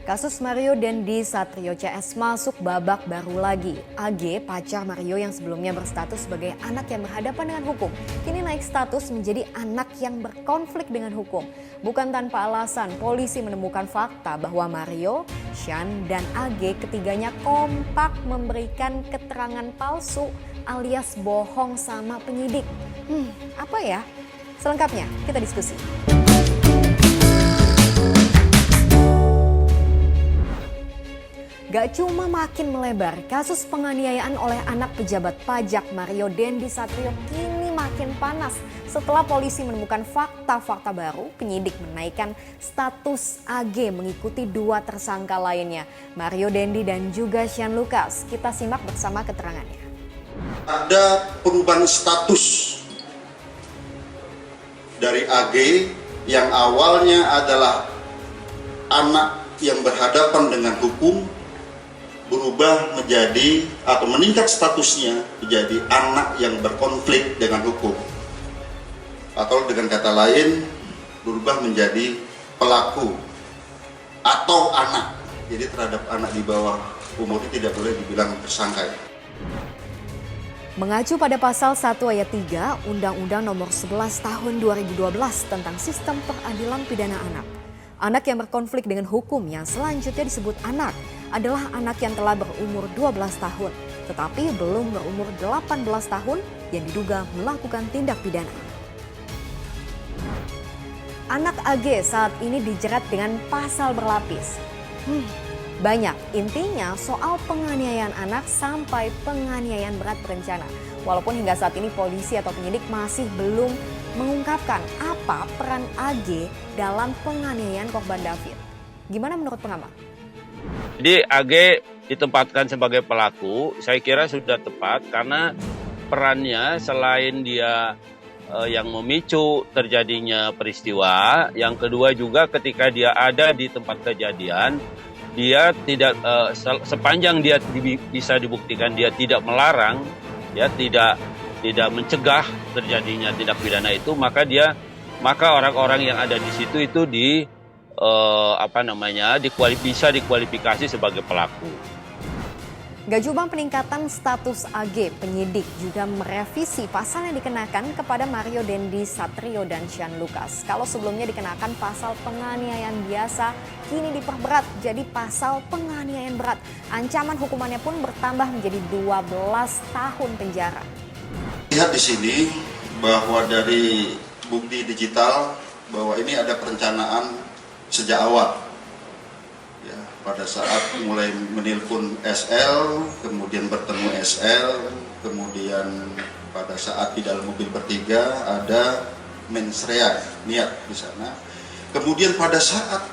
Kasus Mario Dendi Satrio CS masuk babak baru lagi. AG, pacar Mario yang sebelumnya berstatus sebagai anak yang berhadapan dengan hukum, kini naik status menjadi anak yang berkonflik dengan hukum. Bukan tanpa alasan, polisi menemukan fakta bahwa Mario, Sean, dan AG ketiganya kompak memberikan keterangan palsu alias bohong sama penyidik. Apa ya? Selengkapnya kita diskusi. Gak cuma makin melebar, kasus penganiayaan oleh anak pejabat pajak Mario Dendi Satrio kini makin panas setelah polisi menemukan fakta-fakta baru. Penyidik menaikkan status AG mengikuti dua tersangka lainnya, Mario Dendi dan juga Sean Lucas. Kita simak bersama keterangannya. Ada perubahan status dari AG yang awalnya adalah anak yang berhadapan dengan hukum, berubah menjadi atau meningkat statusnya menjadi anak yang berkonflik dengan hukum, atau dengan kata lain berubah menjadi pelaku atau anak. Jadi terhadap anak di bawah umur itu tidak boleh dibilang tersangka. Mengacu pada pasal 1 ayat 3 Undang-Undang Nomor 11 Tahun 2012 tentang Sistem Peradilan Pidana Anak. Anak yang berkonflik dengan hukum yang selanjutnya disebut anak adalah anak yang telah berumur 12 tahun, tetapi belum berumur 18 tahun yang diduga melakukan tindak pidana. Anak AG saat ini dijerat dengan pasal berlapis. Banyak, intinya soal penganiayaan anak sampai penganiayaan berat berencana. Walaupun hingga saat ini polisi atau penyidik masih belum mengungkapkan apa peran AG dalam penganiayaan korban David. Gimana menurut pengamat? Jadi AG ditempatkan sebagai pelaku, saya kira sudah tepat karena perannya selain dia yang memicu terjadinya peristiwa, yang kedua juga ketika dia ada di tempat kejadian, dia tidak sepanjang dia bisa dibuktikan dia tidak melarang, ya tidak mencegah terjadinya tindak pidana itu, maka orang-orang yang ada di situ itu bisa dikualifikasi sebagai pelaku. Gak cuma peningkatan status AG, penyidik juga merevisi pasal yang dikenakan kepada Mario Dendi Satrio dan Sean Lucas. Kalau sebelumnya dikenakan pasal penganiayaan biasa, kini diperberat jadi pasal penganiayaan berat. Ancaman hukumannya pun bertambah menjadi 12 tahun penjara. Lihat di sini bahwa dari bukti digital bahwa ini ada perencanaan sejak awal. Ya, pada saat mulai menelpon SL, kemudian bertemu SL, kemudian pada saat di dalam mobil bertiga ada mensrea, niat di sana. Kemudian pada saat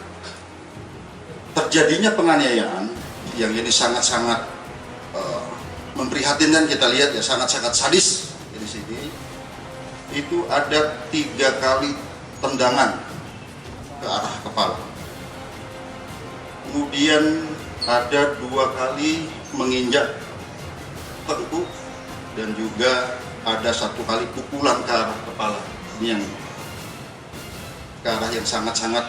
terjadinya penganiayaan yang ini sangat-sangat memprihatinkan, kita lihat ya, sangat-sangat sadis di sini. Itu ada 3 kali tendangan ke arah kepala. Kemudian ada 2 kali menginjak tengkuk dan juga ada 1 kali pukulan ke arah kepala. Ini yang ke arah yang sangat-sangat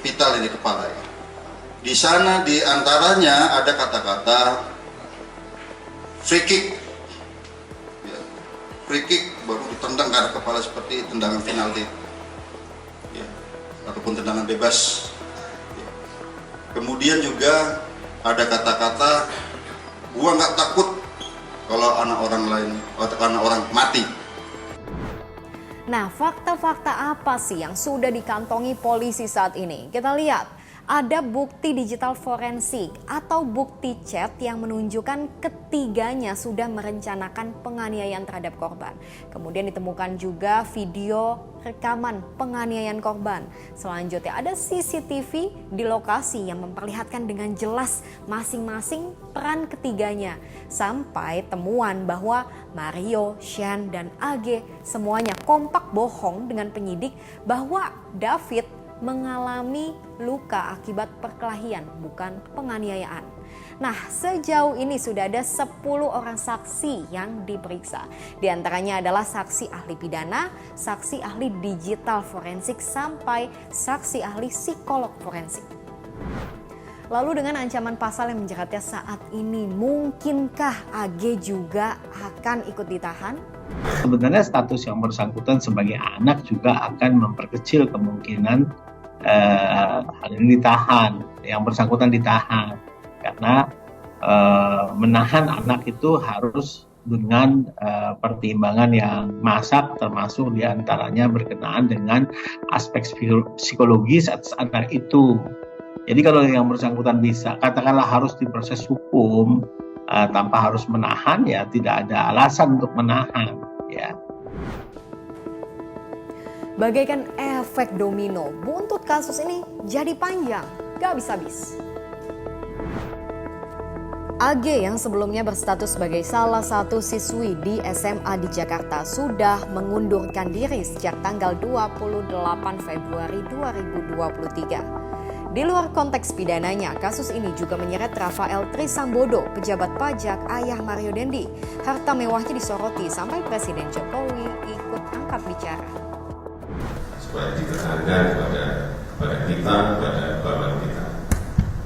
vital ini kepala ya. Di sana di antaranya ada kata-kata free kick. Ya, free kick baru ditendang ke arah kepala seperti tendangan penalti. Ya, ataupun tendangan bebas. Ya. Kemudian juga ada kata-kata gua nggak takut kalau anak orang lain atau anak orang mati. Nah, fakta-fakta apa sih yang sudah dikantongi polisi saat ini? Kita lihat. Ada bukti digital forensik atau bukti chat yang menunjukkan ketiganya sudah merencanakan penganiayaan terhadap korban. Kemudian ditemukan juga video rekaman penganiayaan korban. Selanjutnya ada CCTV di lokasi yang memperlihatkan dengan jelas masing-masing peran ketiganya. Sampai temuan bahwa Mario, Sean, dan AG semuanya kompak bohong dengan penyidik bahwa David mengalami luka akibat perkelahian, bukan penganiayaan. Nah, sejauh ini sudah ada 10 orang saksi yang diperiksa. Di antaranya adalah saksi ahli pidana, saksi ahli digital forensik, sampai saksi ahli psikolog forensik. Lalu dengan ancaman pasal yang menjeratnya saat ini, mungkinkah AG juga akan ikut ditahan? Sebenarnya status yang bersangkutan sebagai anak juga akan memperkecil kemungkinan hal ini ditahan, yang bersangkutan ditahan. Karena menahan anak itu harus dengan pertimbangan yang masak, termasuk diantaranya berkenaan dengan aspek psikologis atas anak itu. Jadi kalau yang bersangkutan bisa, katakanlah harus diproses hukum tanpa harus menahan, ya tidak ada alasan untuk menahan. Ya. Bagaikan efek domino, buntut kasus ini jadi panjang, gak habis-habis. AG yang sebelumnya berstatus sebagai salah satu siswi di SMA di Jakarta sudah mengundurkan diri sejak tanggal 28 Februari 2023. Di luar konteks pidananya, kasus ini juga menyeret Rafael Trisambodo, pejabat pajak ayah Mario Dendi. Harta mewahnya disoroti sampai Presiden Jokowi ikut angkat bicara. Supaya ditekankan kepada kita, kepada bapak kita,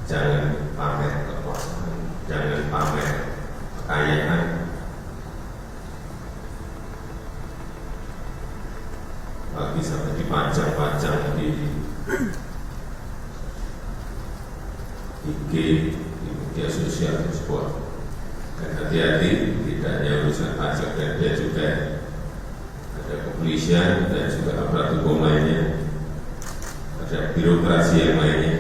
jangan pamer kekuasaan, jangan pamer kekayaan. Bagi sampai dipajang-pajang di IG, di media sosial tersebut. Dan hati-hati, tidak hanya urusan pajak, dan dia juga ada kepolisian dan juga aparat hukum lainnya, ada birokrasi yang lainnya.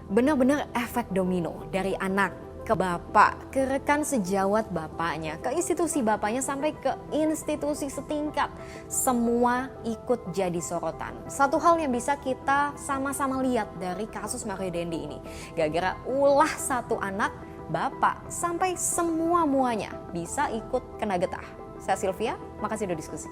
Benar-benar efek domino dari anak ke bapak, ke rekan sejawat bapaknya, ke institusi bapaknya sampai ke institusi setingkat. Semua ikut jadi sorotan. Satu hal yang bisa kita sama-sama lihat dari kasus Mario Dendi ini. Gara-gara ulah satu anak, bapak sampai semua-muanya bisa ikut kena getah. Saya Sylvia, makasih udah diskusi.